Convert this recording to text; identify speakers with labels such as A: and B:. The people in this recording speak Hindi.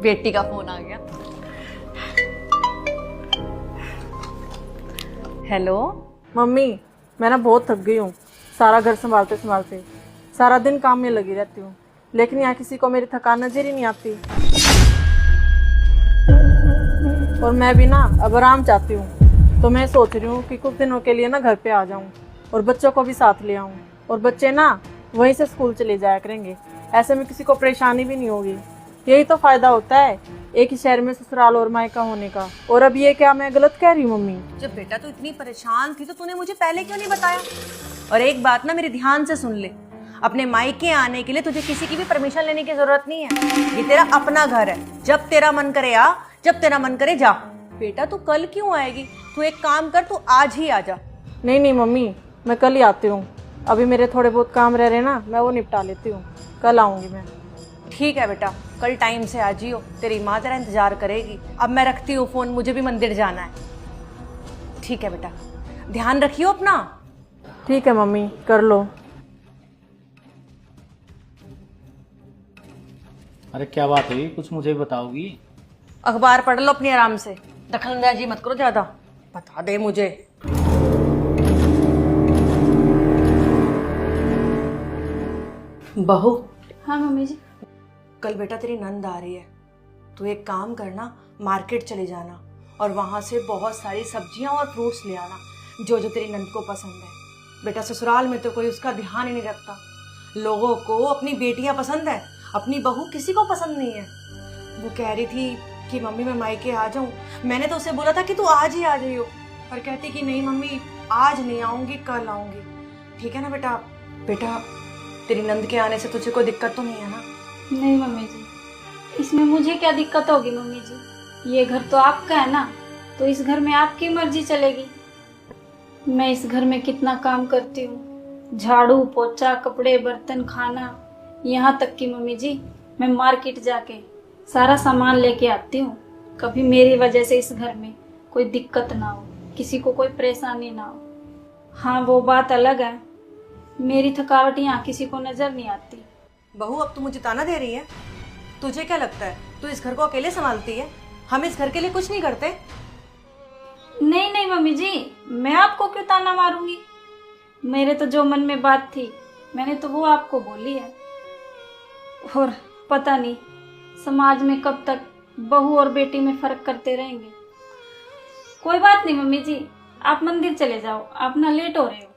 A: बेटी का फोन आ गया। हेलो
B: मम्मी, मैं ना बहुत थक गई हूँ सारा घर संभालते संभालते। सारा दिन काम में लगी रहती हूँ, लेकिन यहाँ किसी को मेरी थकान नजर ही नहीं आती। और मैं भी ना अब आराम चाहती हूँ, तो मैं सोच रही हूँ कि कुछ दिनों के लिए ना घर पे आ जाऊँ और बच्चों को भी साथ ले आऊँ, और बच्चे ना वहीं से स्कूल चले जाया करेंगे। ऐसे में किसी को परेशानी भी नहीं होगी। यही तो फायदा होता है एक ही शहर में ससुराल और मायका होने का। और अब ये क्या मैं गलत कह रही हूँ मम्मी?
A: जब बेटा तू इतनी परेशान थी तो तूने मुझे पहले क्यों नहीं बताया? और एक बात ना मेरी ध्यान से सुन ले, अपने मायके आने के लिए तुझे किसी की भी परमिशन लेने की जरूरत नहीं है। ये तेरा अपना घर है, जब तेरा मन करे आ, जब तेरा मन करे जा। बेटा तू कल क्यों आएगी? तू एक काम कर, तू आज ही आ जा।
B: नहीं नहीं मम्मी, मैं कल ही आती हूँ। अभी मेरे थोड़े बहुत काम रह रहे ना, मैं वो निपटा लेती हूँ। कल आऊँगी मैं।
A: ठीक है बेटा, कल टाइम से आ जियो, तेरी माँ तेरा इंतजार करेगी। अब मैं रखती हूँ फोन, मुझे भी मंदिर जाना है। ठीक है बेटा, ध्यान रखियो अपना।
B: ठीक है मम्मी, कर लो।
C: अरे क्या बात हुई, कुछ मुझे बताओगी?
A: अखबार पढ़ लो अपनी आराम से, दखलंदाजी मत करो ज्यादा। बता दे मुझे। बहू।
D: हाँ मम्मी जी।
A: कल बेटा तेरी नंद आ रही है, तू एक काम करना, मार्केट चले जाना और वहां से बहुत सारी सब्जियां और फ्रूट्स ले आना जो जो तेरी नंद को पसंद है। बेटा ससुराल में तो कोई उसका ध्यान ही नहीं रखता। लोगों को अपनी बेटियां पसंद है, अपनी बहू किसी को पसंद नहीं है। वो कह रही थी कि मम्मी मैं मायके आ जाऊं। मैंने तो उसे बोला था कि तू आज ही आ जाइयो, पर कहती कि नहीं मम्मी आज नहीं आऊंगी, कल आऊंगी। ठीक है ना बेटा? बेटा तेरी नंद के आने से तुझे कोई दिक्कत तो नहीं है ना?
D: नहीं मम्मी जी, इसमें मुझे क्या दिक्कत होगी मम्मी जी? ये घर तो आपका है ना, तो इस घर में आपकी मर्जी चलेगी। मैं इस घर में कितना काम करती हूँ, झाड़ू पोछा कपड़े बर्तन खाना, यहाँ तक कि मम्मी जी मैं मार्केट जाके सारा सामान लेके आती हूँ। कभी मेरी वजह से इस घर में कोई दिक्कत ना हो, किसी को कोई परेशानी ना हो। हाँ वो बात अलग है, मेरी थकावट यहाँ किसी को नजर नहीं आती।
A: बहू अब तू मुझे ताना दे रही है? तुझे क्या लगता है तू इस घर को अकेले संभालती है? हम इस घर के लिए कुछ नहीं करते?
D: नहीं नहीं मम्मी जी, मैं आपको क्यों ताना मारूंगी? मेरे तो जो मन में बात थी मैंने तो वो आपको बोली है। और पता नहीं समाज में कब तक बहू और बेटी में फर्क करते रहेंगे। कोई बात नहीं मम्मी जी, आप मंदिर चले जाओ, आप ना लेट हो रहे हो।